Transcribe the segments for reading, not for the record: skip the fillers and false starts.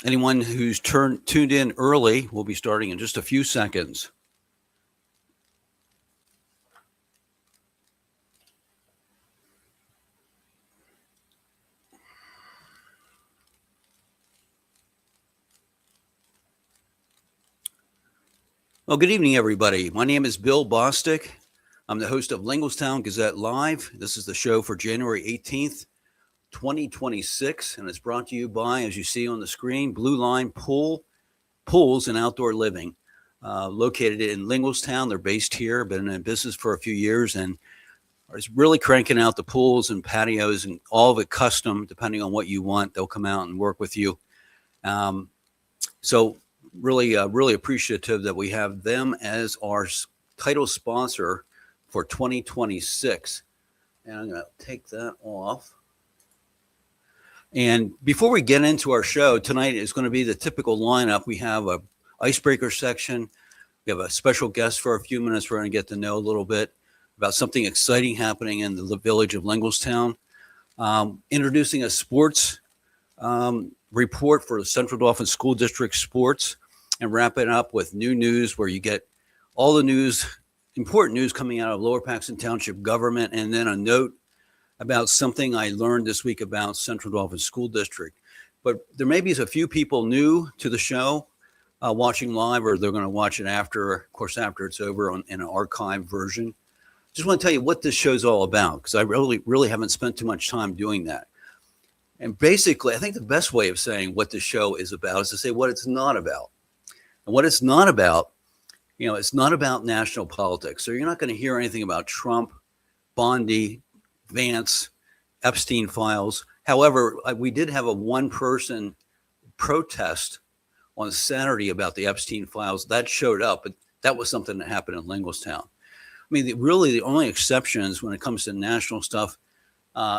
Anyone who's tuned in early will be starting in just a few seconds. Well, good evening, everybody. My name is Bill Bostic. I'm the host of Linglestown Gazette Live. This is the show for January 18th, 2026, and it's brought to you by, as you see on the screen, Blue Line Pools and Outdoor Living, located in Linglestown. They're based here, been in business for a few years, and are really cranking out the pools and patios and all of it custom, depending on what you want. They'll come out and work with you. So really appreciative that we have them as our title sponsor for 2026. And I'm going to take that off. And before we get into our show, tonight is going to be the typical lineup. We have a icebreaker section. We have a special guest for a few minutes. We're going to get to know a little bit about something exciting happening in the village of Linglestown. Introducing a sports report for the Central Dauphin School District sports, and wrap it up with new news where you get all the news, important news coming out of Lower Paxton Township government, and then a note about something I learned this week about Central Dauphin School District. But there may be a few people new to the show watching live, or they're going to watch it after, of course, after it's over in an archived version. Just want to tell you what this show's all about, because I really haven't spent too much time doing that. And basically, I think the best way of saying what the show is about is to say what it's not about. And what it's not about, it's not about national politics. So you're not going to hear anything about Trump, Bondi, Vance, Epstein files. However, we did have a one-person protest on Saturday about the Epstein files. That showed up, but that was something that happened in Linglestown. I mean, really the only exceptions when it comes to national stuff,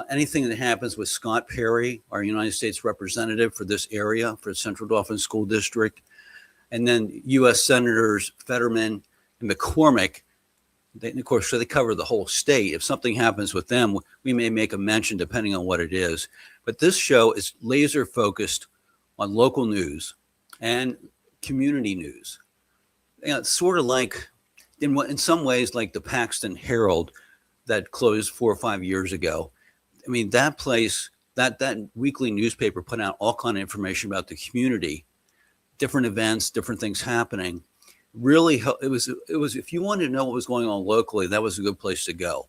anything that happens with Scott Perry, our United States representative for this area, for the Central Dauphin School District, and then U.S. Senators Fetterman and McCormick, of course, so they cover the whole state. If something happens with them, we may make a mention depending on what it is. But this show is laser focused on local news and community news. It's sort of like, in some ways, like the Paxton Herald that closed 4 or 5 years ago. I mean, that place, that weekly newspaper put out all kind of information about the community, different events, different things happening. Really, it was if you wanted to know what was going on locally, that was a good place to go.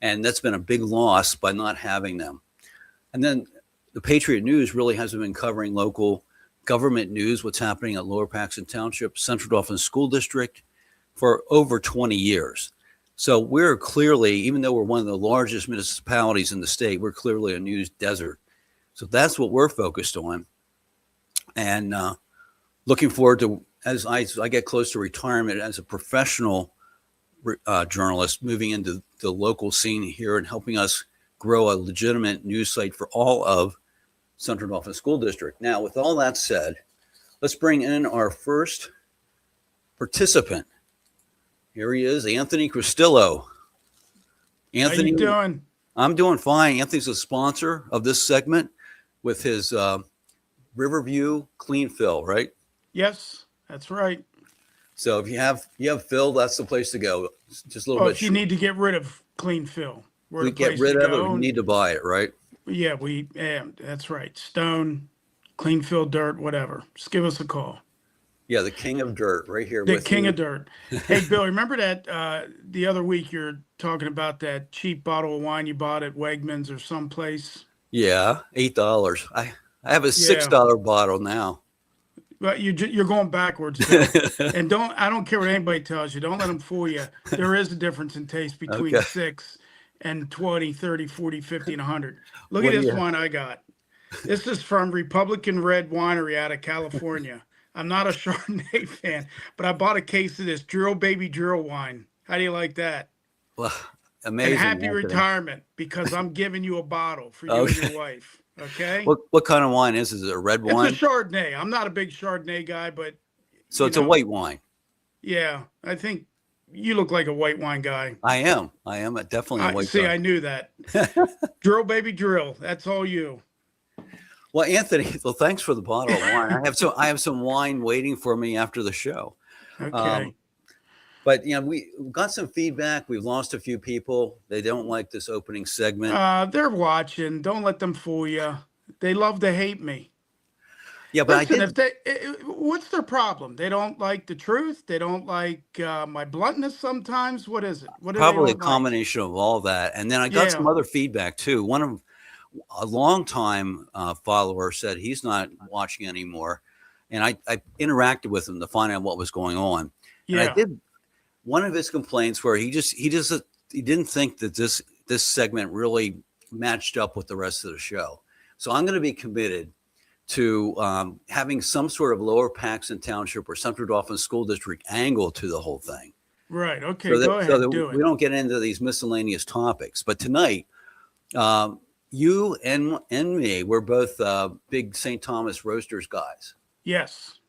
And that's been a big loss by not having them. And then the Patriot News really hasn't been covering local government news, what's happening at Lower Paxton Township, Central Dauphin School District for over 20 years. So we're clearly, even though we're one of the largest municipalities in the state, we're clearly a news desert. So that's what we're focused on. And looking forward to, as I get close to retirement as a professional journalist, moving into the local scene here and helping us grow a legitimate news site for all of Central Dauphin School District. Now, with all that said, let's bring in our first participant. Here he is, Anthony Cristillo. Anthony, how you doing? I'm doing fine. Anthony's a sponsor of this segment with his Riverview Clean Fill, right? Yes, that's right. So if you have fill, that's the place to go. Just a little bit. If you need to get rid of clean fill, we get rid of it. We need to buy it, right? Yeah, that's right. Stone, clean fill, dirt, whatever. Just give us a call. Yeah, the king of dirt, right here. The king of dirt. Hey, Bill, remember that the other week you're talking about that cheap bottle of wine you bought at Wegmans or someplace? Yeah, $8. I have a $6 bottle now. But you're going backwards, and I don't care what anybody tells you. Don't let them fool you. There is a difference in taste between 6 and 20, 30, 40, 50, and 100. Look at this one I got. This is from Republican Red Winery out of California. I'm not a Chardonnay fan, but I bought a case of this Drill Baby Drill wine. How do you like that? Well, amazing. And happy retirement, because I'm giving you a bottle for you and your wife. Okay. What kind of wine is it? Is it a red wine? It's a Chardonnay. I'm not a big Chardonnay guy, but so it's a white wine. Yeah, I think you look like a white wine guy. I am definitely a white guy. I knew that. Drill, baby, drill. That's all you. Well, Anthony, well, thanks for the bottle of wine. I have some wine waiting for me after the show. Okay. But we got some feedback. We've lost a few people. They don't like this opening segment. They're watching. Don't let them fool you. They love to hate me. Yeah, but Listen, if they, what's their problem? They don't like the truth. They don't like my bluntness sometimes. What is it? What do they probably a don't like? combination of all that. And then I got some Yeah. other feedback too. A longtime follower said he's not watching anymore. And I interacted with him to find out what was going on. And I Yeah. did one of his complaints where he didn't think that this segment really matched up with the rest of the show. So I'm going to be committed to having some sort of Lower Paxton Township or Central Dauphin School District angle to the whole thing. Right. Okay. So Go ahead. Do we it. don't get into these miscellaneous topics. But tonight, you and me, we're both big St. Thomas Roasters guys. Yes.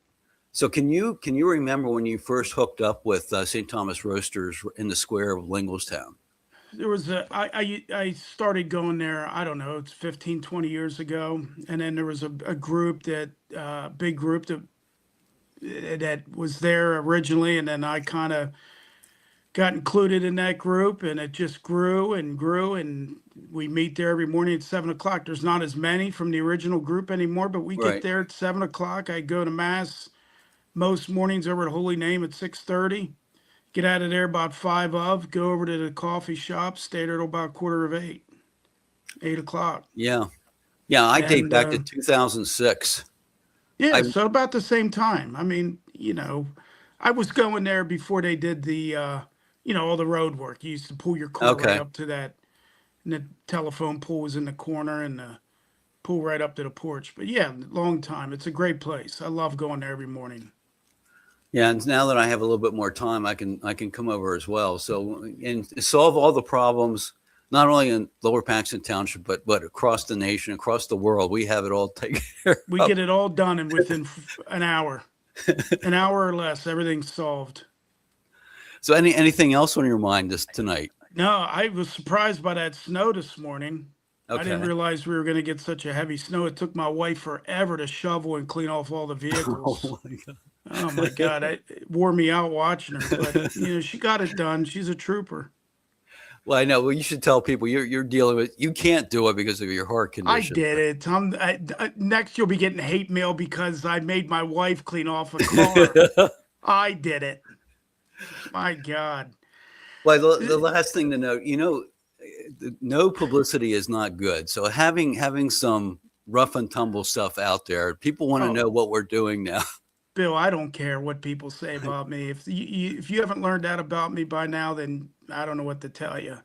So can you remember when you first hooked up with St. Thomas Roasters in the square of Linglestown? There was I started going there, I don't know, it's 15, 20 years ago. And then there was a group big group that was there originally. And then I kind of got included in that group, and it just grew and grew. And we meet there every morning at 7 o'clock. There's not as many from the original group anymore, but we Right. get there at 7 o'clock. I go to mass most mornings over at Holy Name at 6:30. Get out of there about 5 of, go over to the coffee shop, stay there till about 7:45, 8 o'clock. Yeah. Yeah, I date And back to 2006. yeah, so about the same time. I mean, I was going there before they did the all the road work. You used to pull your car right Okay. up to that, and the telephone pole was in the corner, and the pull right up to the porch. But yeah, long time. It's a great place. I love going there every morning. Yeah, and now that I have a little bit more time, I can come over as well. So and solve all the problems, not only in Lower Paxton Township, but across the nation, across the world. We have it all taken care We of. get it all done and within an hour or less, everything's solved. So anything else on your mind tonight? No, I was surprised by that snow this morning. I didn't Okay. realize we were going to get such a heavy snow. It took my wife forever to shovel and clean off all the vehicles. Oh my God. Oh my God, it wore me out watching her. But she got it done. She's a trooper. Well, I know. Well, you should tell people you're dealing with. You can't do it because of your heart I condition. did it. Next, you'll be getting hate mail because I made my wife clean off a car. I did it. My God. Well, the last thing to note, no publicity is not good. So having some rough and tumble stuff out there, people want to Oh. know what we're doing now. Bill, I don't care what people say about me. If you haven't learned that about me by now, then I don't know what to tell you.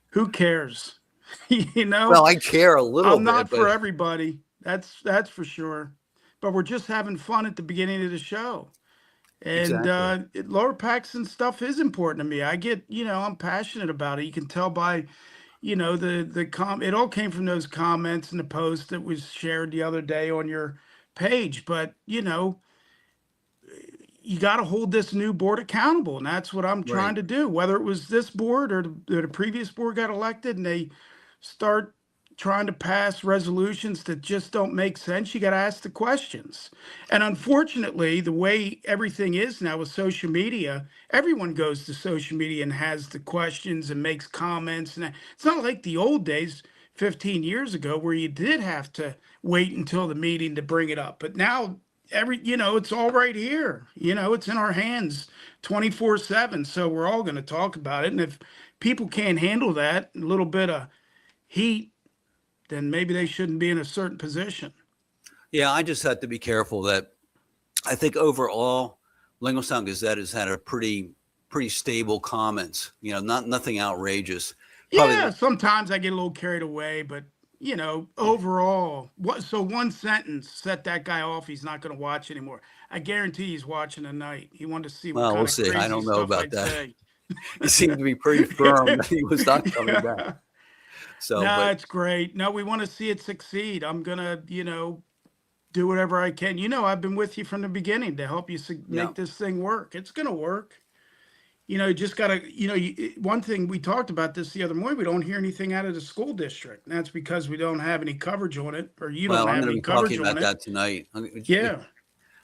Who cares? Well, I care a little I'm bit. not for but everybody. That's for sure. But we're just having fun at the beginning of the show. And Exactly. Lower Paxton stuff is important to me. I get, I'm passionate about it. You can tell by, it all came from those comments and the post that was shared the other day on your page. But, you got to hold this new board accountable, and that's what I'm trying Right. to do. Whether it was this board or the previous board got elected, and they start trying to pass resolutions that just don't make sense, you got to ask the questions. And unfortunately, the way everything is now with social media, everyone goes to social media and has the questions and makes comments. And it's not like the old days, 15 years ago, where you did have to wait until the meeting to bring it up. But now it's all right here. It's in our hands 24/7. So we're all going to talk about it. And if people can't handle that, a little bit of heat, then maybe they shouldn't be in a certain position. Yeah, I just have to be careful that I think overall, Linglestown Gazette has had a pretty stable comments. Nothing outrageous. Probably Yeah, sometimes I get a little carried away, but overall, so one sentence set that guy off. He's not going to watch anymore. I guarantee he's watching tonight. He wanted to see what well, kind we'll of see. I crazy don't know stuff about I'd that. say. He seemed to be pretty firm that he was not coming back. Yeah. So, No, but it's great. No, we want to see it succeed. I'm gonna, do whatever I can. I've been with you from the beginning to help you yeah. make this thing work. It's gonna work. You just gotta, one thing we talked about this the other morning, we don't hear anything out of the school district. And that's because we don't have any coverage on it, or you don't Well, I'm have going to any be talking coverage on about it. that tonight. Yeah.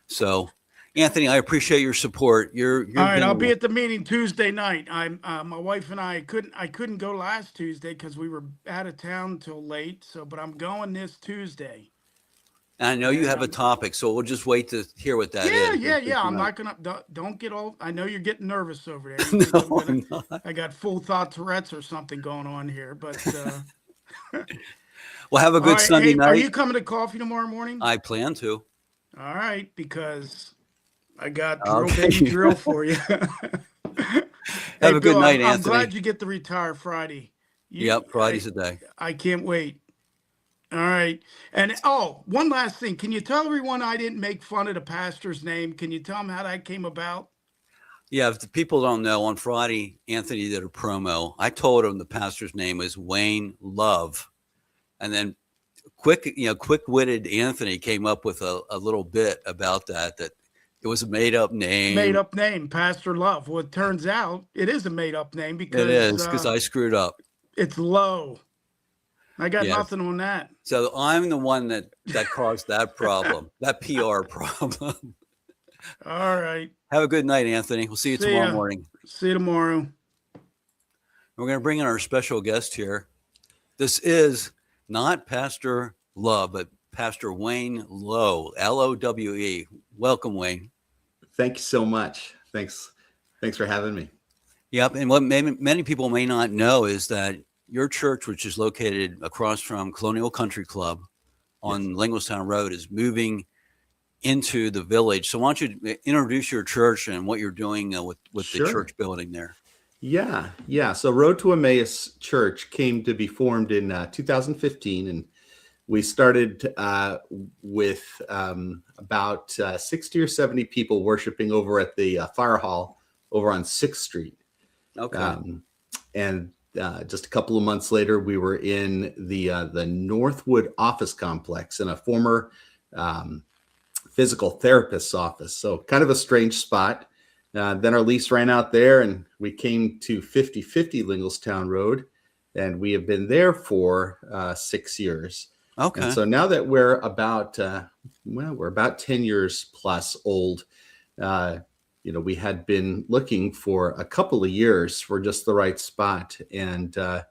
So, Anthony, I appreciate your support. All You've right, I'll be been, at the meeting Tuesday night. My wife and I couldn't go last Tuesday because we were out of town till late. So, but I'm going this Tuesday. I know you And have a topic, so we'll just wait to hear what that is. yeah. I'm not gonna don't get all. I know you're getting nervous over there. You think No, I'm not. I got full thought Tourette's or something going on here, but. Well, have a All good right. Sunday Hey, are night. you coming to coffee tomorrow morning? I plan to. All right, because I got drill Okay. baby drill for you. Hey, Have a good Bill, night, I'm glad Anthony. you get to retire Friday. Yep, Friday's a day. I can't wait. All right. And one last thing. Can you tell everyone I didn't make fun of the pastor's name? Can you tell them how that came about? Yeah, if the people don't know, on Friday, Anthony did a promo. I told him the pastor's name was Wayne Love. And then quick-witted Anthony came up with a little bit about that it was a made-up name. Made up name, Pastor Love. Well, it turns out it is a made up name because It is, because I screwed up. It's Low. I got Yes. nothing on that. So I'm the one that caused that problem, that PR problem. All right. Have a good night, Anthony. We'll see you tomorrow morning. See you tomorrow. We're going to bring in our special guest here. This is not Pastor Love, but Pastor Wayne Lowe, Lowe. Welcome, Wayne. Thank you so much. Thanks for having me. Yep. And what many people may not know is that your church, which is located across from Colonial Country Club on Linglestown Road, is moving into the village. So why don't you introduce your church and what you're doing with Sure. the church building there? Yeah. So Road to Emmaus Church came to be formed in 2015, and we started with about 60 or 70 people worshiping over at the fire hall over on 6th Street. Okay. And just a couple of months later, we were in the Northwood office complex in a former physical therapist's office. So kind of a strange spot. Then our lease ran out there, and we came to 5050 Linglestown Road, and we have been there for 6 years. Okay. And so now that we're about 10 years plus old, we had been looking for a couple of years for just the right spot. And the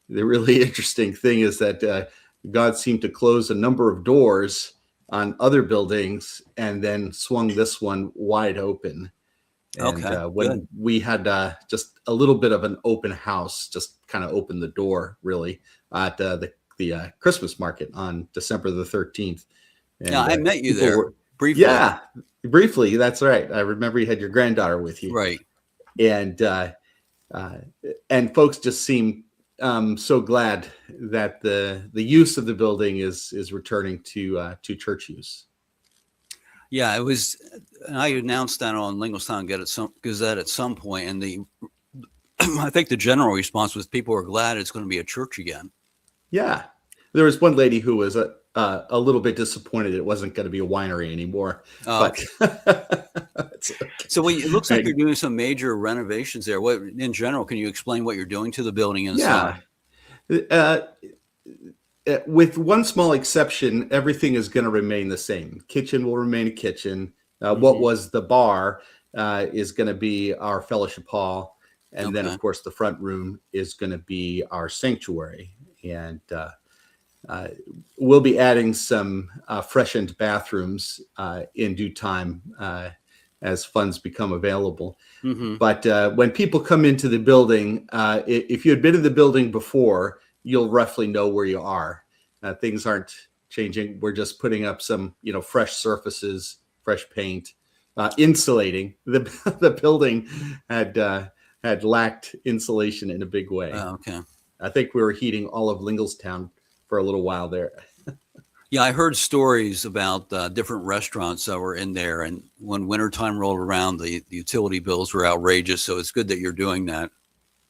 really interesting thing is that God seemed to close a number of doors on other buildings and then swung this one wide open. And Okay, when good. we had just a little bit of an open house, just kind of opened the door really at the Christmas market on December the 13th. And, Yeah, I met you there briefly. Yeah, briefly. That's right. I remember you had your granddaughter with you. Right. And folks just seem so glad that the use of the building is returning to church use. Yeah, it was. I announced that on Linglestown Gazette at some point, and I think the general response was people are glad it's going to be a church again. Yeah, there was one lady who was a little bit disappointed it wasn't going to be a winery anymore. But so it looks like you're doing some major renovations there. What in general? Can you explain what you're doing to the building inside? Yeah. With one small exception, everything is going to remain the same. Kitchen will remain a kitchen. What was the bar is going to be our fellowship hall. And then, of course, the front room is going to be our sanctuary. And we'll be adding some freshened bathrooms in due time as funds become available. Mm-hmm. But when people come into the building, if you had been in the building before, you'll roughly know where you are. Things aren't changing. We're just putting up some, fresh surfaces, fresh paint, insulating. The building had lacked insulation in a big way. Oh, okay. I think we were heating all of Linglestown for a little while there. Yeah, I heard stories about different restaurants that were in there, and when wintertime rolled around, the utility bills were outrageous. So it's good that you're doing that.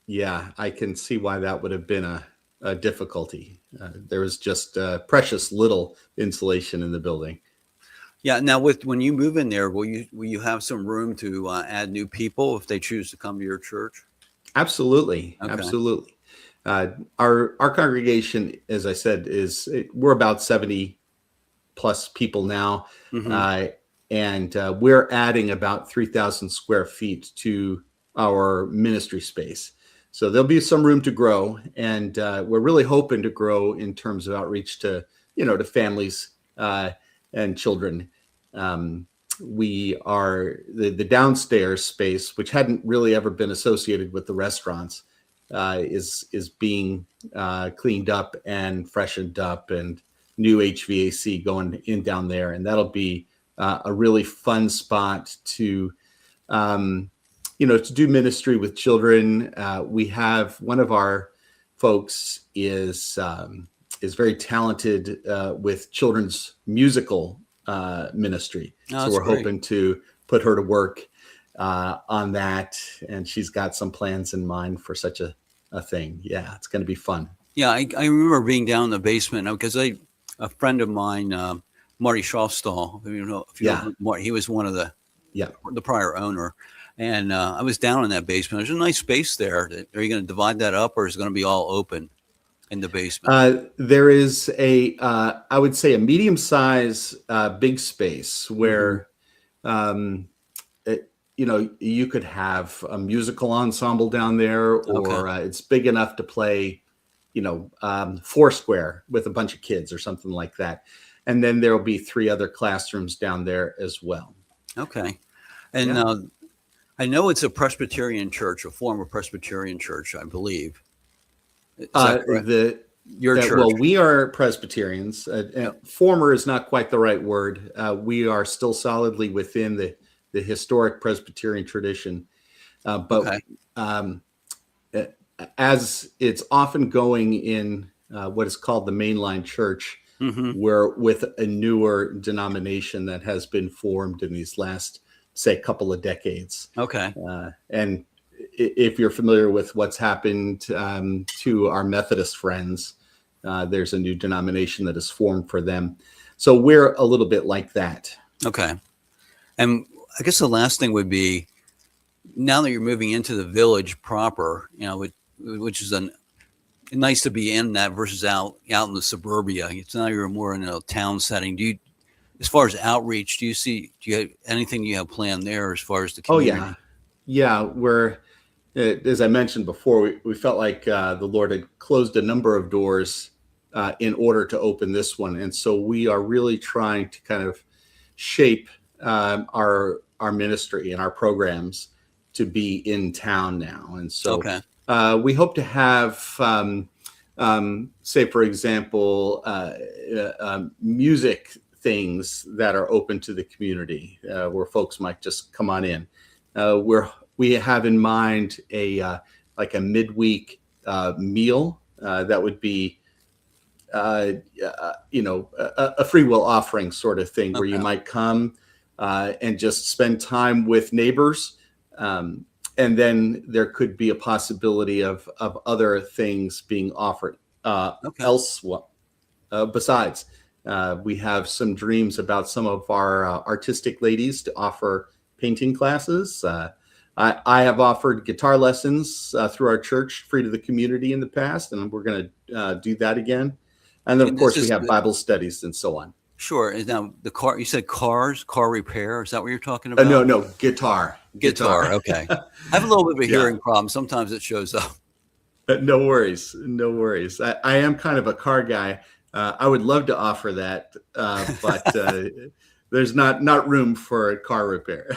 Yeah, I can see why that would have been a difficulty. There was just precious little insulation in the building. Yeah. Now, when you move in there, will you have some room to add new people if they choose to come to your church? Absolutely, Okay. absolutely. Our congregation, as I said, we're about 70 plus people now, Hmm. uh, and we're adding about 3,000 square feet to our ministry space. So there'll be some room to grow, and we're really hoping to grow in terms of outreach to to families and children. Um, we are the downstairs space, which hadn't really ever been associated with the restaurants, is being cleaned up and freshened up, and new HVAC going in down there, and that'll be a really fun spot to to do ministry with children. We have one of our folks is very talented with children's musical ministry. Oh, So that's we're great. hoping to put her to work on that. And she's got some plans in mind for such a thing. Yeah, it's going to be fun. Yeah, I remember being down in the basement because a friend of mine, Marty Schofstall, if you Yeah. know Marty, he was one of the Yeah. prior owner, and I was down in that basement. There's a nice space there. Are you going to divide that up, or is it going to be all open in the basement? There is I would say, a medium size big space Hmm. where you could have a musical ensemble down there, Okay. or it's big enough to play, Foursquare with a bunch of kids or something like that. And then there'll be 3 other classrooms down there as well. Okay. And Yeah. I know it's a Presbyterian church, a former Presbyterian church, I believe. Is that Uh, correct? the Your church. Well, we are Presbyterians. Yep. Former is not quite the right word. We are still solidly within the historic Presbyterian tradition, but Okay. um, uh, as it's often going in what is called the mainline church, Hmm. we're with a newer denomination that has been formed in these last, say, couple of decades. Okay. And if you're familiar with what's happened to our Methodist friends, there's a new denomination that is formed for them. So we're a little bit like that. Okay. And I guess the last thing would be, now that you're moving into the village proper, which is nice to be in that versus out in the suburbia. It's now you're more in a town setting. As far as outreach, do you have anything you have planned there as far as the Oh, yeah. community? Yeah. As I mentioned before, we felt like the Lord had closed a number of doors in order to open this one. And so we are really trying to kind of shape our ministry and our programs to be in town now. And so Okay. we hope to have, say, for example, music things that are open to the community, where folks might just come on in. We have in mind like a midweek meal that would be a free will offering sort of thing, where you Okay. might come and just spend time with neighbors. And then there could be a possibility of other things being offered Okay. elsewhere. Besides, we have some dreams about some of our artistic ladies to offer painting classes. I have offered guitar lessons through our church, free to the community in the past, and we're going to do that again. And then, of And this course, we is have Bible studies and so on. sure. And now the car, you said car repair. Is that what you're talking No, about? no, guitar. Guitar. Okay. I have a little bit of a Yeah. hearing problem. Sometimes it shows up. No worries. No worries. I am kind of a car guy. I would love to offer that, but there's not room for car repair.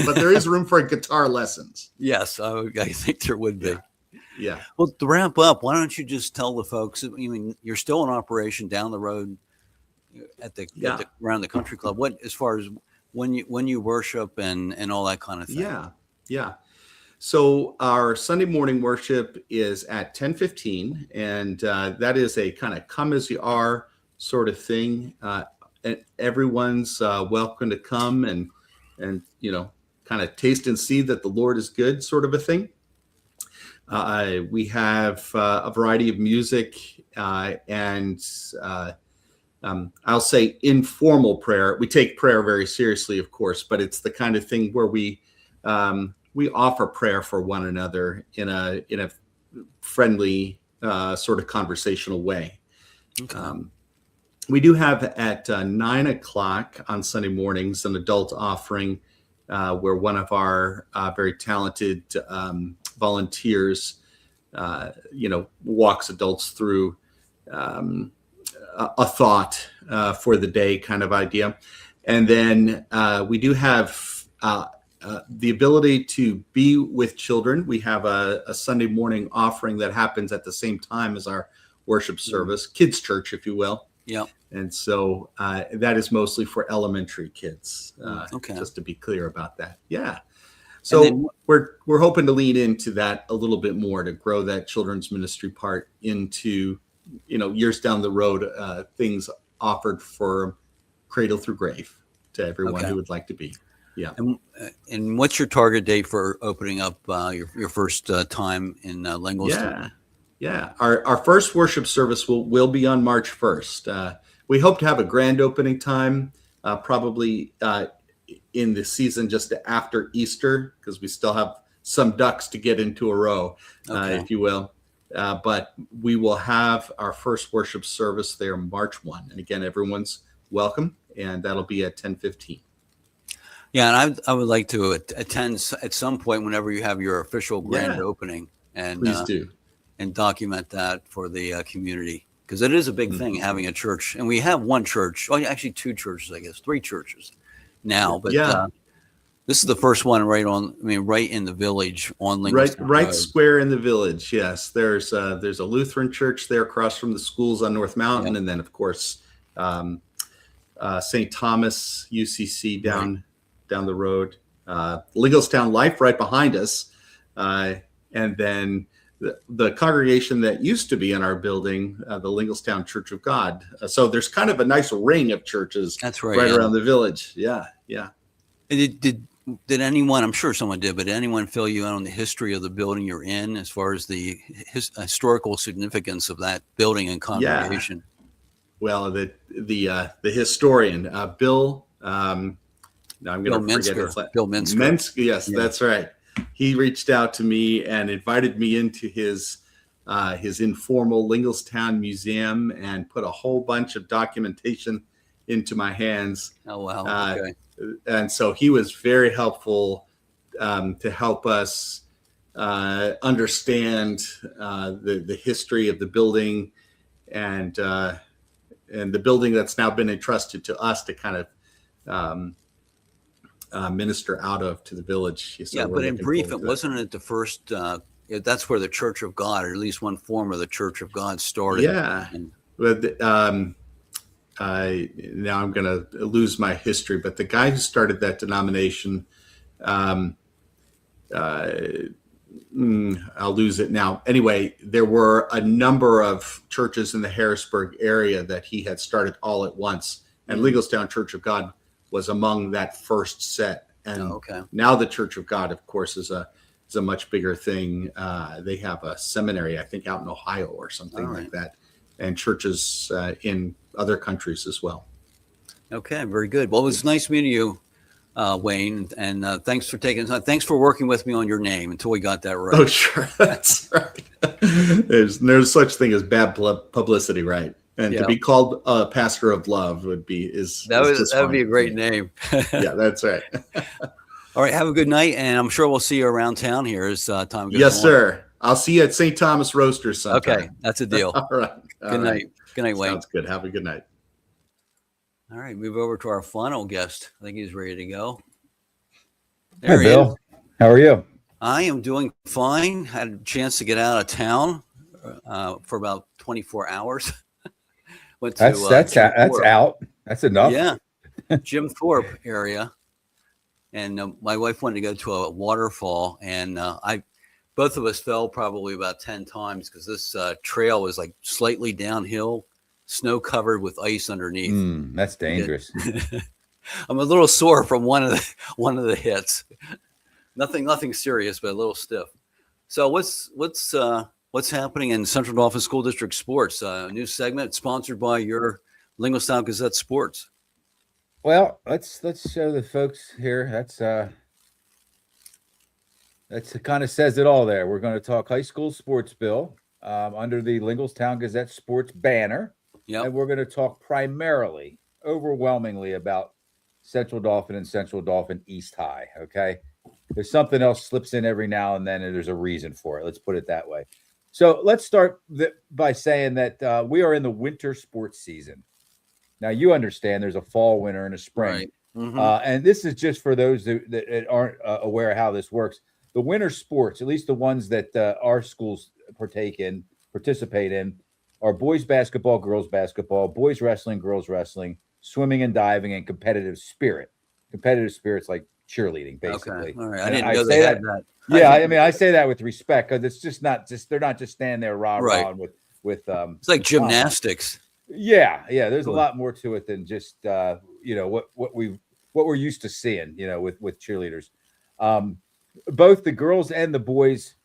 But there is room for guitar lessons. Yes, I think there would be. Yeah. Yeah. Well, to wrap up, why don't you just tell the folks? I mean, you're still in operation down the road Yeah. around the country club. What, as far as when you worship and all that kind of thing? Yeah. Yeah. So our Sunday morning worship is at 10:15, and that is a kind of come as you are sort of thing. And everyone's welcome to come and kind of taste and see that the Lord is good, sort of a thing. We have a variety of music and I'll say informal prayer. We take prayer very seriously, of course, but it's the kind of thing where we offer prayer for one another in a friendly sort of conversational way. Okay. We do have at 9 o'clock on Sunday mornings an adult offering where one of our very talented volunteers, walks adults through a thought for the day kind of idea. And then we do have the ability to be with children. We have a Sunday morning offering that happens at the same time as our worship service, kids church, if you will. Yeah. And so that is mostly for elementary kids. Okay. Just to be clear about that. Yeah. So then, we're hoping to lean into that a little bit more to grow that children's ministry part into, years down the road, things offered for cradle through grave to everyone who would like to be. Yeah. And what's your target date for opening up your first time in Linglestown? Yeah. Our first worship service will be on March 1st. We hope to have a grand opening time, probably in the season just after Easter, because we still have some ducks to get into a row, if you will. But we will have our first worship service there March 1. And again, everyone's welcome, and that'll be at 10:15. Yeah, and I would like to attend at some point whenever you have your official grand opening, and Please do. And document that for the community, because it is a big thing having a church. And we have one church, actually two churches, I guess, three churches now. But this is the first one right in the village on Linglestown Right Road. square in the village. Yes, there's a Lutheran church there across from the schools on North Mountain, and then of course St. Thomas UCC down the road, Linglestown Life right behind us, and then the congregation that used to be in our building, the Linglestown Church of God. So there's kind of a nice ring of churches. That's right, around the village. Yeah. And did anyone? I'm sure someone did, but did anyone fill you in on the history of the building you're in, as far as the historical significance of that building and congregation? Well, the historian, Bill. Now I'm going to forget his last. Bill Minsker. Minsker, yes, that's right. He reached out to me and invited me into his informal Linglestown museum and put a whole bunch of documentation into my hands. Oh, wow. Okay. And so he was very helpful to help us understand the history of the building and the building that's now been entrusted to us to kind of minister out of to the village. So but in brief, wasn't it the first, that's where the Church of God, or at least one form of the Church of God started. Yeah. But now I'm going to lose my history, but the guy who started that denomination, I'll lose it now. Anyway, there were a number of churches in the Harrisburg area that he had started all at once, and Linglestown Church of God was among that first set. And now the Church of God, of course, is a much bigger thing. They have a seminary, I think, out in Ohio or something like that, and churches in other countries as well. Okay, very good. Well, it was nice meeting you, Wayne, and thanks for taking time. Thanks for working with me on your name until we got that right. Oh, sure, that's right. There's such thing as bad publicity, right? And to be called a pastor of love would be that would be a great name. Yeah, that's right. All right, have a good night, and I'm sure we'll see you around town here as time goes on. Yes, sir. I'll see you at St. Thomas Roasters sometime. Okay, that's a deal. All right. Good night. Good night, Wayne. Sounds good. Have a good night. All right, move over to our final guest. I think he's ready to go. There he Bill. Is. How are you? I am doing fine. Had a chance to get out of town for about 24 hours. Went to, that's out. That's enough. Yeah, Jim Thorpe area, and my wife wanted to go to a waterfall, and both of us fell probably about 10 times because this trail was like slightly downhill, snow covered with ice underneath. That's dangerous. I'm a little sore from one of the hits. Nothing serious, but a little stiff. So what's happening in Central Dauphin School District sports? A new segment sponsored by your Linglestown Gazette Sports. Well, let's show the folks here. That's it, kind of says it all there. We're going to talk high school sports, Bill, under the Linglestown Gazette Sports banner. Yep. And we're going to talk primarily, overwhelmingly about Central Dauphin and Central Dauphin East High. Okay. There's something else slips in every now and then, and there's a reason for it. Let's put it that way. So let's start by saying that we are in the winter sports season. Now, you understand there's a fall, winter, and a spring. Right. Mm-hmm. And this is just for those that aren't aware of how this works. The winter sports, at least the ones that our schools participate in, are boys basketball, girls basketball, boys wrestling, girls wrestling, swimming and diving, and competitive spirit. Competitive spirit's like cheerleading, basically. Okay. All right. I And didn't know they had that. Yeah, I mean, I say that with respect because it's just not just they're not just standing there rah Right. with It's like gymnastics. Yeah. There's a Cool. lot more to it than just what we're used to seeing, with cheerleaders. Both the girls and the boys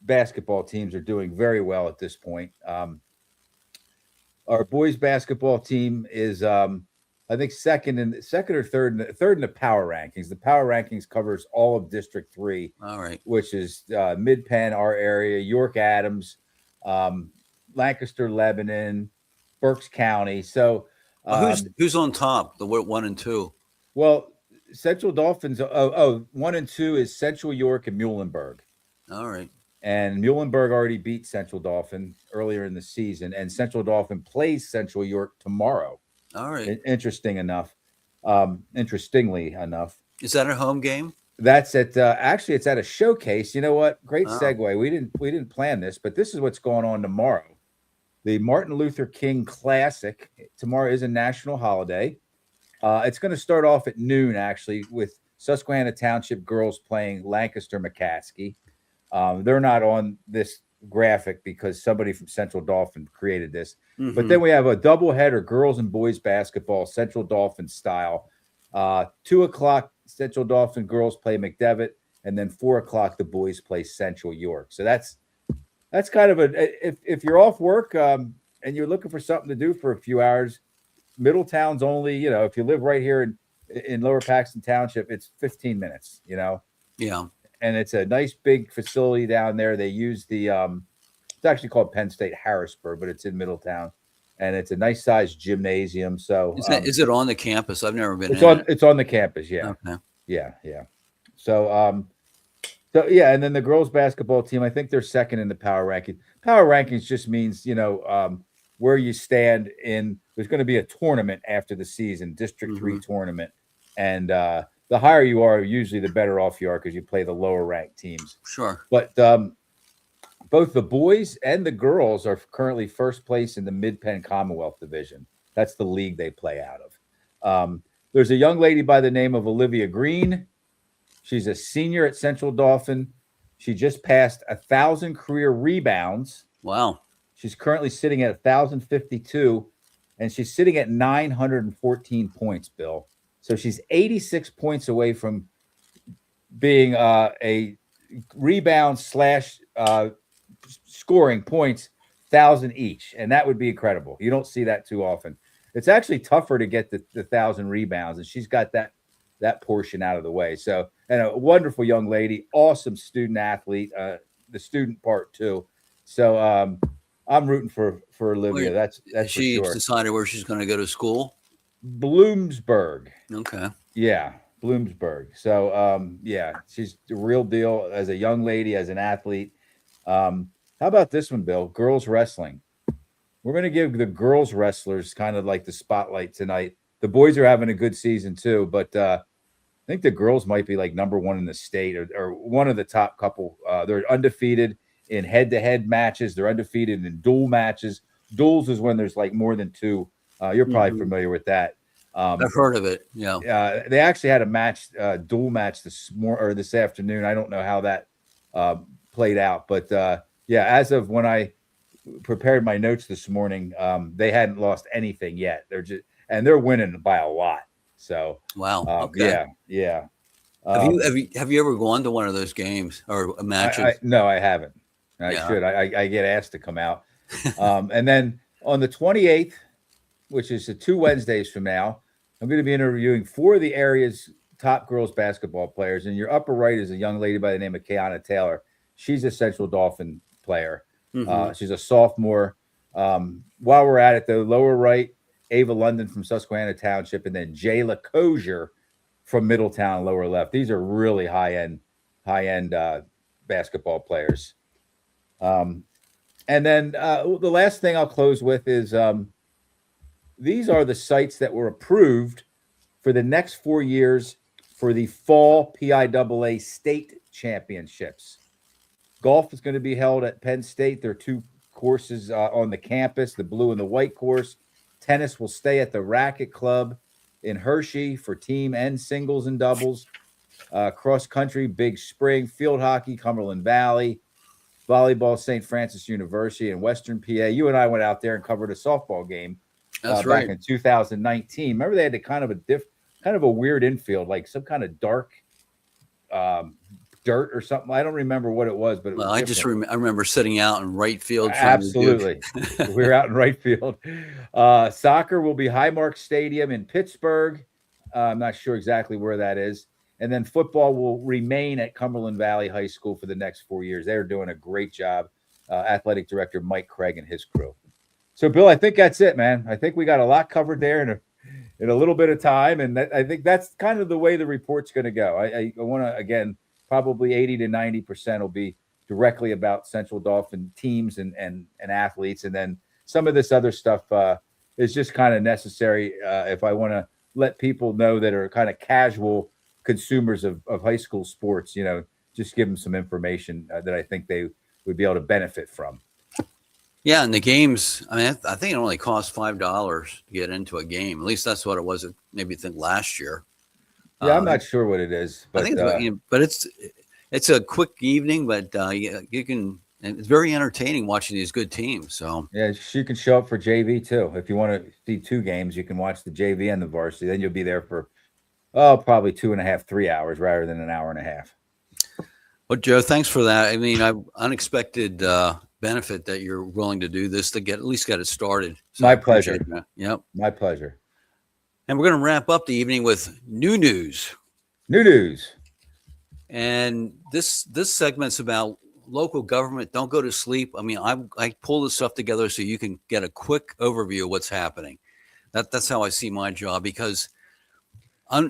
basketball teams are doing very well at this point. Our boys basketball team is I think second or third in the power rankings. The power rankings covers all of District 3, All right. which is Mid-Penn, our area, York Adams, Lancaster, Lebanon, Berks County. So Who's on top? The 1 and 2. well, Central Dolphins. 1 and 2 is Central York and Muhlenberg. All right. And Muhlenberg already beat Central Dauphin earlier in the season, and Central Dauphin plays Central York tomorrow. All right. Interestingly enough, Is that a home game? that's at actually it's at a showcase. You know what? Great Oh. segue. We didn't plan this, but this is what's going on tomorrow. The Martin Luther King Classic tomorrow is a national holiday. It's going to start off at noon, actually, with Susquehanna Township girls playing Lancaster McCaskey. They're not on this graphic because somebody from Central Dauphin created this. Mm-hmm. But then we have a doubleheader, girls and boys basketball, Central Dauphin style. 2:00, Central Dauphin girls play McDevitt, and then 4:00, the boys play Central York. So that's kind of if you're off work and you're looking for something to do for a few hours, Middletown's only, if you live right here in Lower Paxton Township, it's 15 minutes, Yeah. and it's a nice big facility down there. They use the it's actually called Penn State Harrisburg, but it's in Middletown, and it's a nice sized gymnasium. So Is it on the campus? I've never been. it's on the campus. Yeah. Okay. Yeah. So yeah, and then the girls basketball team, I think they're second in the power ranking. Power rankings just means, where you stand in. There's going to be a tournament after the season, District 3 tournament, and the higher you are, usually the better off you are because you play the lower ranked teams. Sure. But both the boys and the girls are currently first place in the Mid-Penn Commonwealth Division. That's the league they play out of. There's a young lady by the name of Olivia Green. She's a senior at Central Dauphin. She just passed 1,000 career rebounds. Wow. She's currently sitting at 1,052, and she's sitting at 914 points, Bill. So she's 86 points away from being a rebound / scoring points, 1,000 each, and that would be incredible. You don't see that too often. It's actually tougher to get the 1,000 rebounds, and she's got that portion out of the way. So, and a wonderful young lady, awesome student athlete, the student part too. So I'm rooting for Olivia. That's She for sure. decided where she's going to go to school. Bloomsburg. Okay. Yeah, Bloomsburg. So yeah, she's the real deal as a young lady, as an athlete. How about this one, Bill? Girls wrestling. We're going to give the girls wrestlers kind of like the spotlight tonight. The boys are having a good season too, but I think the girls might be like number one in the state or one of the top couple. They're undefeated in head-to-head matches. They're undefeated in dual matches. Duels is when there's like more than two. You're probably familiar with that. I've heard of it. Yeah. They actually had a match, dual match this afternoon. I don't know how that played out, but yeah, as of when I prepared my notes this morning, they hadn't lost anything yet. They're winning by a lot. So Wow. Okay. Yeah. Have you ever gone to one of those games or matches? No, I haven't. I should. I get asked to come out. And then on the 28th, which is 2 Wednesdays from now, I'm going to be interviewing 4 of the area's top girls basketball players. And your upper right is a young lady by the name of Kiana Taylor. She's a Central Dolphin player. She's a sophomore. While we're at it, though, lower right, Ava London from Susquehanna Township, and then Jayla Kozier from Middletown, lower left. These are really high-end basketball players. And then the last thing I'll close with is these are the sites that were approved for the next 4 years for the fall PIAA state championships. Golf is going to be held at Penn State. There are 2 courses on the campus, the blue and the white course. Tennis will stay at the Racket Club in Hershey for team and singles and doubles. Cross country, Big Spring. Field hockey, Cumberland Valley. Volleyball, St. Francis University in Western PA. You and I went out there and covered a softball game. That's right. Back in 2019. Remember they had a kind of a weird infield, like some kind of dark dirt or something. I don't remember what it was, but it was I remember sitting out in right field. Absolutely. We were out in right field. Soccer will be Highmark Stadium in Pittsburgh. I'm not sure exactly where that is. And then football will remain at Cumberland Valley High School for the next 4 years. They're doing a great job. Athletic director Mike Craig and his crew. So, Bill, I think that's it, man. I think we got a lot covered there in a little bit of time. And I think that's kind of the way the report's going to go. I want to, again, probably 80 to 90% will be directly about Central Dolphin teams and athletes. And then some of this other stuff is just kind of necessary if I want to let people know that are kind of casual consumers of high school sports, just give them some information that I think they would be able to benefit from. Yeah, and the games, I think it only costs $5 to get into a game. At least that's what it was, last year. Yeah, I'm not sure what it is, but I think it's a quick evening, but you can. And it's very entertaining watching these good teams. So yeah, you can show up for JV too. If you want to see 2 games, you can watch the JV and the varsity. Then you'll be there for probably 2.5, 3 hours rather than an hour and a half. Well, Joe, thanks for that. I mean, unexpected benefit that you're willing to do this to at least get it started. So My pleasure. Yep. My pleasure. And we're going to wrap up the evening with new news. New news. And this segment's about local government. Don't go to sleep. I mean, I pull this stuff together so you can get a quick overview of what's happening. That's how I see my job, because a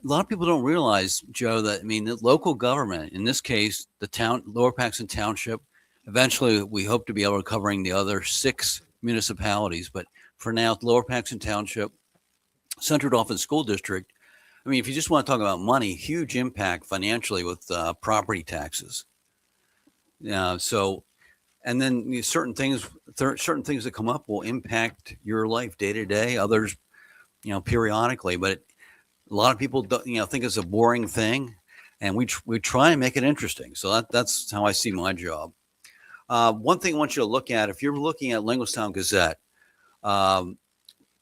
lot of people don't realize, Joe, that, the local government, in this case, the town, Lower Paxton Township, eventually we hope to be able to covering the other 6 municipalities. But for now, Lower Paxton Township, Central Dolphin School District. If you just want to talk about money, huge impact financially with property taxes. And then certain things that come up will impact your life day to day. Others, periodically. But a lot of people don't, think it's a boring thing, and we try and make it interesting. So that's how I see my job. One thing I want you to look at, if you're looking at Linglestown Gazette,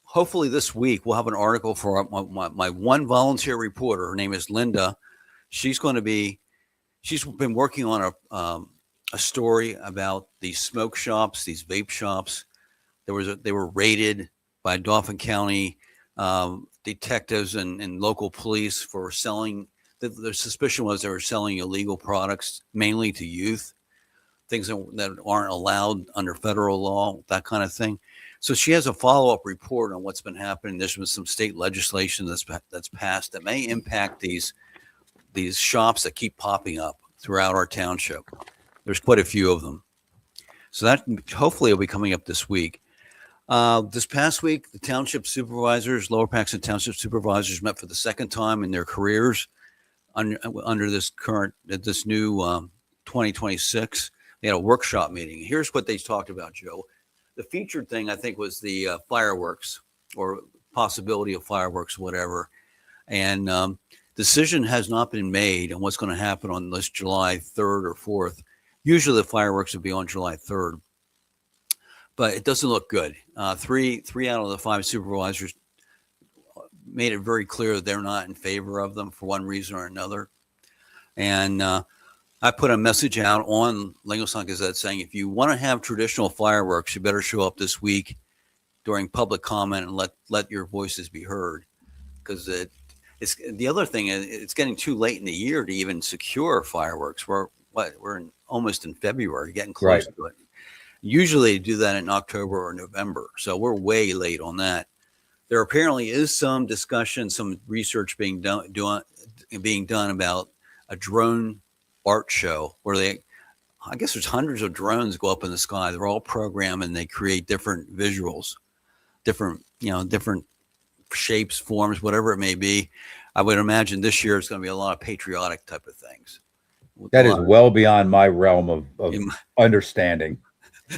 hopefully this week we'll have an article for my one volunteer reporter. Her name is Linda. She's been working on a story about these smoke shops, these vape shops. They were raided by Dauphin County detectives and local police for selling. The suspicion was they were selling illegal products, mainly to youth, things that aren't allowed under federal law, that kind of thing. So she has a follow-up report on what's been happening. There's been some state legislation that's passed that may impact these shops that keep popping up throughout our township. There's quite a few of them. So that hopefully will be coming up this week. This past week, the township supervisors, Lower Paxton Township supervisors, met for the second time in their careers under this new 2026. They had a workshop meeting. Here's what they talked about, Joe. The featured thing, I think, was the fireworks, or possibility of fireworks, whatever. And decision has not been made on what's going to happen on this July 3rd or 4th. Usually the fireworks would be on July 3rd. But it doesn't look good. Three out of the 5 supervisors made it very clear that they're not in favor of them for one reason or another. And I put a message out on Linglestown Gazette saying, if you want to have traditional fireworks, you better show up this week during public comment and let your voices be heard, because it's the other thing is it's getting too late in the year to even secure fireworks. We're almost in February, getting close to it. Usually do that in October or November, so we're way late on that. There apparently is some discussion, some research being done about a drone art show where I guess there's hundreds of drones go up in the sky. They're all programmed and they create different visuals, different shapes, forms, whatever it may be. I would imagine this year it's going to be a lot of patriotic type of things. That is well beyond my realm of understanding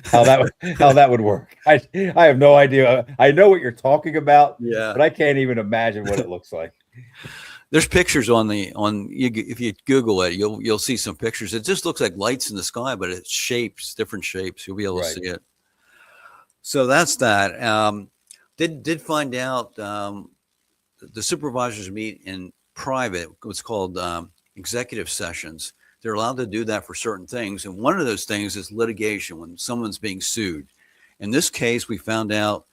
how that would work. I have no idea. I know what you're talking about, but I can't even imagine what it looks like. There's pictures if you Google it, you'll see some pictures. It just looks like lights in the sky, but it's different shapes. You'll be able to see it. So that's that. Did find out the supervisors meet in private, what's called executive sessions. They're allowed to do that for certain things. And one of those things is litigation, when someone's being sued. In this case, we found out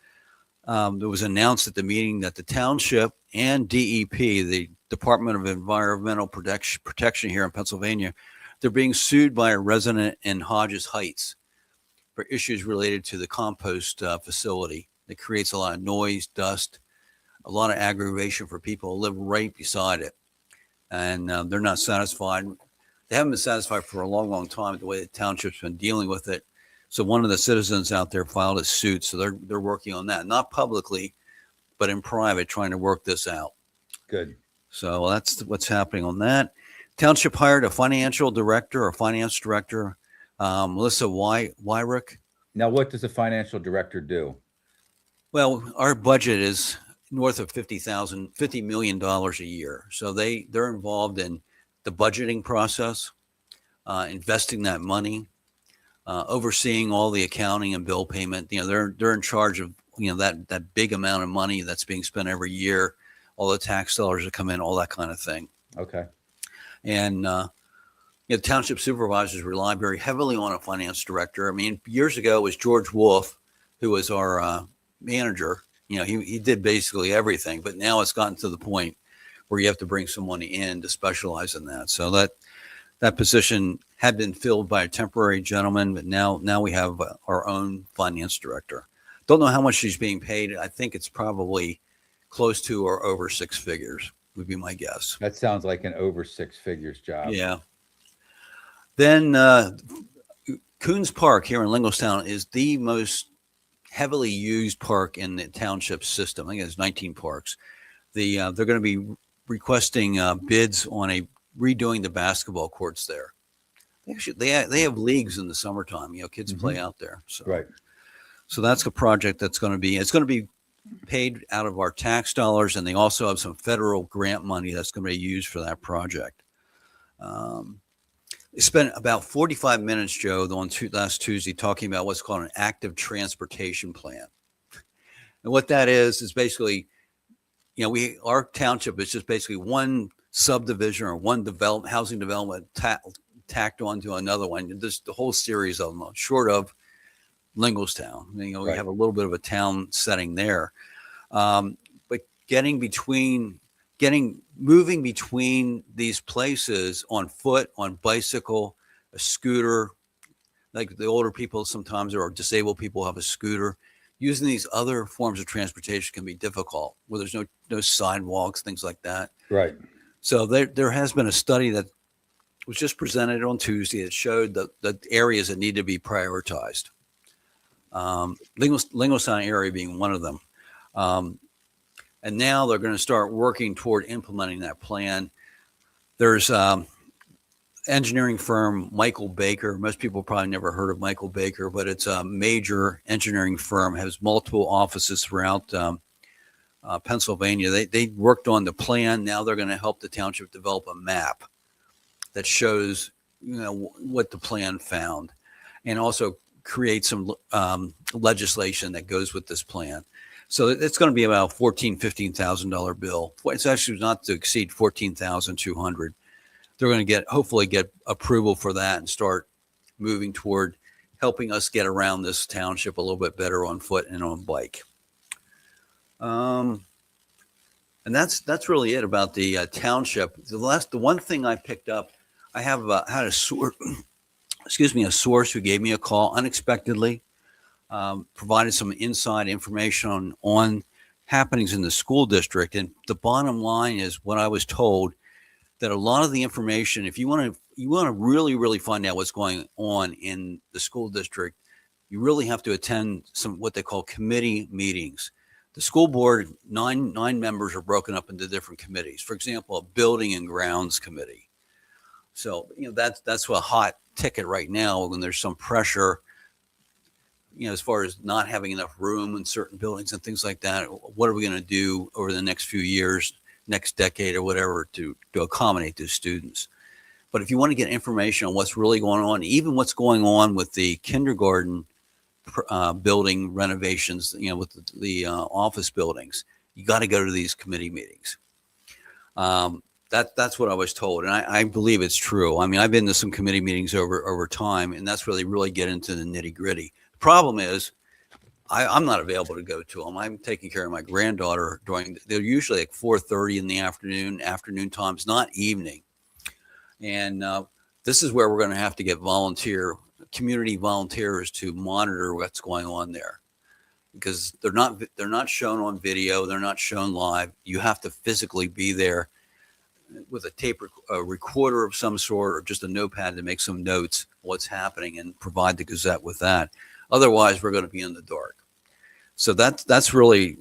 it was announced at the meeting that the township and DEP, the Department of Environmental Protection here in Pennsylvania, they're being sued by a resident in Hodges Heights for issues related to the compost facility that creates a lot of noise, dust, a lot of aggravation for people who live right beside it. And they're not satisfied. They haven't been satisfied for a long, long time with the way the township's been dealing with it. So one of the citizens out there filed a suit. So they're working on that, not publicly, but in private, trying to work this out. Good. So that's what's happening on that. Township hired a finance director, Melissa Wyrick. Now, what does a financial director do? Well, our budget is north of $50 million a year. So they're involved in the budgeting process, investing that money, overseeing all the accounting and bill payment. They're in charge of that big amount of money that's being spent every year, all the tax dollars that come in, all that kind of thing. Okay. And township supervisors rely very heavily on a finance director. I mean, years ago it was George Wolf, who was our manager. He did basically everything, but now it's gotten to the point where you have to bring someone in to specialize in that. So that position had been filled by a temporary gentleman, but now we have our own finance director. Don't know how much she's being paid. I think it's probably close to or over six figures would be my guess. That sounds like an over six figures job. Yeah. Then Coons Park here in Linglestown is the most heavily used park in the township system. I think it's 19 parks. They're going to be requesting bids on redoing the basketball courts there. They have leagues in the summertime. Kids play out there. So, right. So that's a project it's going to be paid out of our tax dollars, and they also have some federal grant money that's going to be used for that project. They spent about 45 minutes, Joe, last Tuesday, talking about what's called an active transportation plan. And what that is basically, our township is just basically one subdivision or one housing development tacked onto another one. There's the whole series of them, short of Linglestown. We have a little bit of a town setting there. But moving between these places on foot, on bicycle, a scooter, like the older people sometimes, or disabled people have a scooter. Using these other forms of transportation can be difficult, where there's no sidewalks, things like that. Right. So there has been a study that was just presented on Tuesday that showed the areas that need to be prioritized. Linglestown area being one of them. And now they're going to start working toward implementing that plan. There's engineering firm Michael Baker. Most people probably never heard of Michael Baker, but it's a major engineering firm, has multiple offices throughout Pennsylvania. They worked on the plan. Now they're going to help the township develop a map that shows what the plan found, and also create some legislation that goes with this plan. So it's going to be about $15,000 bill. It's actually not to exceed $14,200. They're going to hopefully get approval for that and start moving toward helping us get around this township a little bit better on foot and on bike. And that's really it about the township. The one thing I picked up, I have had a source, a source who gave me a call unexpectedly, provided some inside information on happenings in the school district. And the bottom line is what I was told, that a lot of the information, if you want to really find out what's going on in the school district, you really have to attend some what they call committee meetings. The school board, nine members are broken up into different committees. For example, a building and grounds committee. So, that's a hot ticket right now when there's some pressure, as far as not having enough room in certain buildings and things like that. What are we going to do over the next few years, next decade or whatever to accommodate those students? But if you want to get information on what's really going on, even what's going on with the kindergarten building renovations, with the office buildings, you got to go to these committee meetings. That's what I was told, and I believe it's true. I mean, I've been to some committee meetings over time, and that's where they really get into the nitty gritty. The problem is, I'm not available to go to them. I'm taking care of my granddaughter they're usually like 4:30 in the afternoon times, not evening. And this is where we're going to have to get community volunteers to monitor what's going on there, because they're not shown on video. They're not shown live. You have to physically be there with a recorder of some sort, or just a notepad to make some notes what's happening and provide the Gazette with that. Otherwise, we're going to be in the dark. So that's really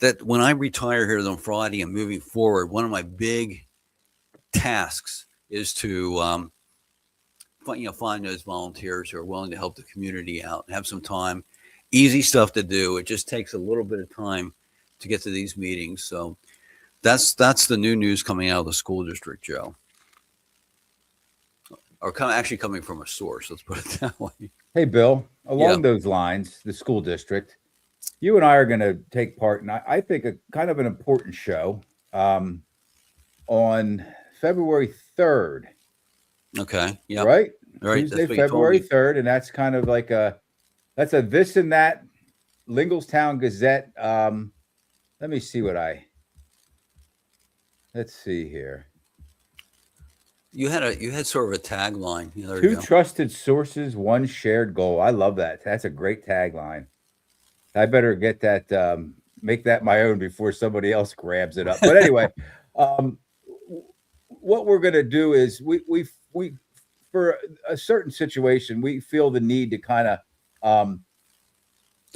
that. When I retire here on Friday and moving forward, one of my big tasks is to find those volunteers who are willing to help the community out and have some time. Easy stuff to do. It just takes a little bit of time to get to these meetings. So that's the new news coming out of the school district, Joe. Or actually coming from a source. Let's put it that way. Hey, Bill, along those lines, the school district, you and I are going to take part in, I think, a kind of an important show on February 3rd. Okay. Yeah. Right? Right. Tuesday, February 3rd. And that's kind of like that's a this and that Linglestown Gazette. Let me see let's see here. You had sort of a tagline. Two trusted sources, one shared goal. I love that. That's a great tagline. I better get that, make that my own before somebody else grabs it up. But anyway, what we're going to do is we for a certain situation, we feel the need to kind of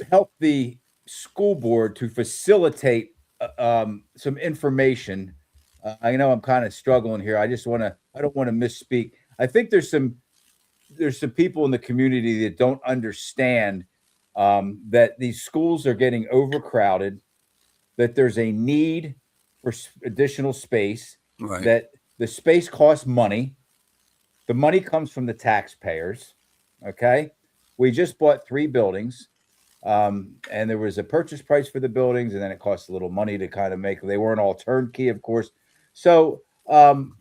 help the school board to facilitate some information. I know I'm kind of struggling here. I don't want to misspeak. I think there's some people in the community that don't understand that these schools are getting overcrowded, that there's a need for additional space, right, that the space costs money. The money comes from the taxpayers. Okay. We just bought 3 buildings. And there was a purchase price for the buildings, and then it cost a little money to kind of they weren't all turnkey, of course. So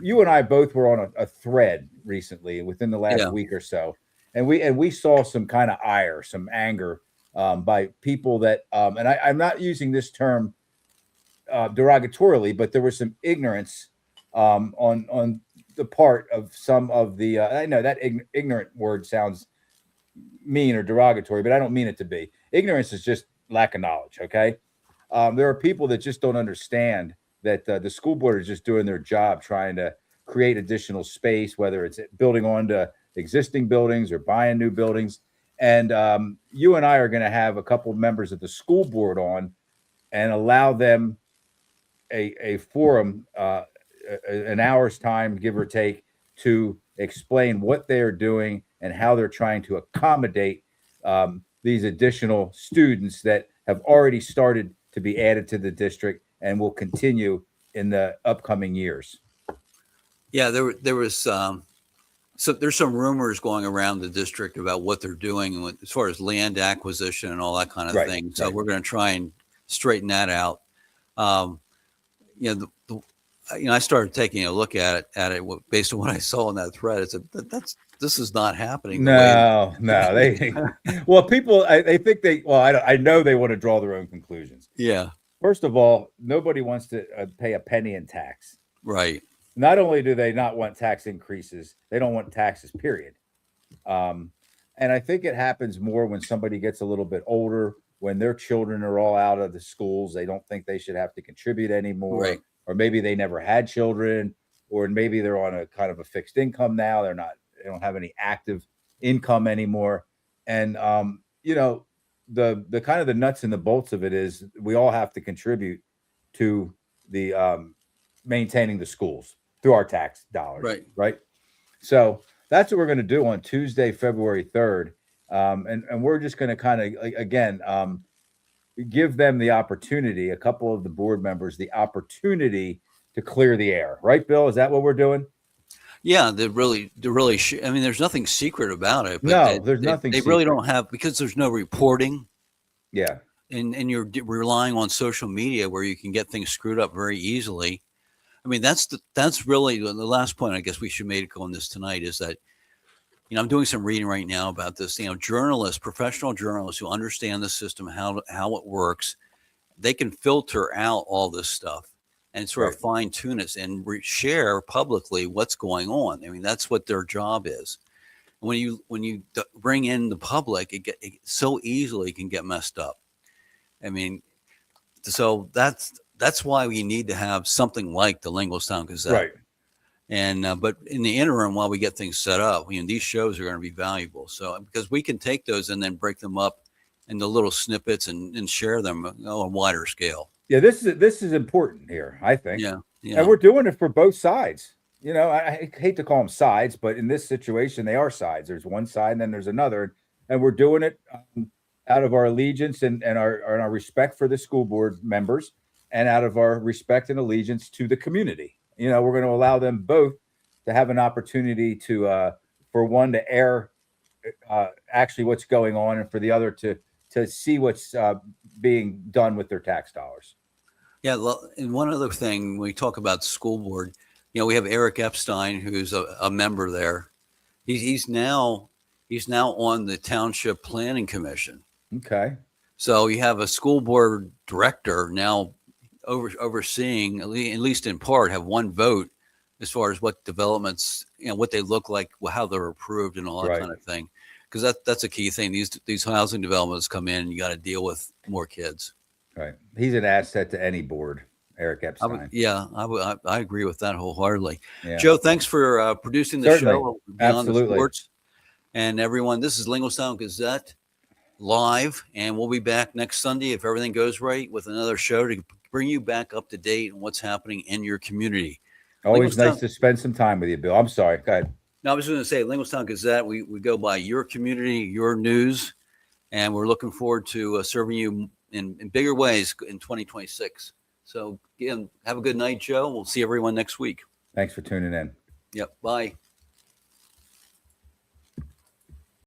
you and I both were on a thread recently within the last week or so, and we saw some kind of ire, some anger by people that, and I'm not using this term derogatorily, but there was some ignorance on the part of some of the. I know that ignorant word sounds mean or derogatory, but I don't mean it to be. Ignorance is just lack of knowledge. Okay, there are people that just don't understand that the school board is just doing their job, trying to create additional space, whether it's building onto existing buildings or buying new buildings. And you and I are going to have a couple of members of the school board on and allow them a forum, an hour's time, give or take, to explain what they are doing and how they're trying to accommodate these additional students that have already started to be added to the district and will continue in the upcoming years. Yeah, there was so there's some rumors going around the district about what they're doing as far as land acquisition and all that kind of thing. So we're going to try and straighten that out. I started taking a look at it based on what I saw in that thread. It's this is not happening. No. Well, people, I think I know they want to draw their own conclusions. Yeah. First of all, nobody wants to pay a penny in tax. Right. Not only do they not want tax increases, they don't want taxes, period. And I think it happens more when somebody gets a little bit older, when their children are all out of the schools, they don't think they should have to contribute anymore, Right. or maybe they never had children, or maybe they're on a kind of a fixed income now. They don't have any active income anymore. And, the kind of the nuts and the bolts of it is we all have to contribute to the maintaining the schools through our tax dollars. Right. Right. So that's what we're going to do on Tuesday, February 3rd. And we're just going to kind of, again, give them the opportunity, a couple of the board members, the opportunity to clear the air. Right, Bill? Is that what we're doing? Yeah, I mean, there's nothing secret about it. But No, there's nothing They really secret. don't have, because there's no reporting, Yeah. and you're relying on social media where you can get things screwed up very easily. I mean, that's really the last point I guess we should make on this tonight is that, I'm doing some reading right now about this. Journalists, professional journalists who understand the system, how it works, they can filter out all this stuff and sort of fine tune it and share publicly what's going on. I mean, that's what their job is. When you bring in the public, it so easily can get messed up. I mean, so that's why we need to have something like the Linglestown Gazette. Right. And but in the interim, while we get things set up, these shows are going to be valuable. So because we can take those and then break them up into little snippets and share them on a wider scale. Yeah, this is important here, I think. Yeah. And we're doing it for both sides. I hate to call them sides, but in this situation, they are sides. There's one side and then there's another. And we're doing it out of our allegiance and our respect for the school board members and out of our respect and allegiance to the community. We're going to allow them both to have an opportunity to, for one, to air actually what's going on, and for the other to see what's being done with their tax dollars. Yeah. And one other thing, when we talk about school board, we have Eric Epstein, who's a member there. He's now on the Township Planning Commission. Okay. So you have a school board director now overseeing, at least in part, have one vote as far as what developments, what they look like, how they're approved, and all that kind of thing. Because that's a key thing. These housing developments come in, and you got to deal with more kids. Right. He's an asset to any board, Eric Epstein. I agree with that wholeheartedly. Yeah. Joe, thanks for producing the show Beyond Absolutely. the Sports. And everyone, this is Linglestown Gazette live, and we'll be back next Sunday if everything goes right with another show to bring you back up to date on what's happening in your community. Always nice to spend some time with you, Bill. I'm sorry. Go ahead. No, I was going to say Linglestown Gazette. We go by your community, your news, and we're looking forward to serving you in bigger ways in 2026. So again, have a good night, Joe. We'll see everyone next week. Thanks for tuning in. Yep. Bye.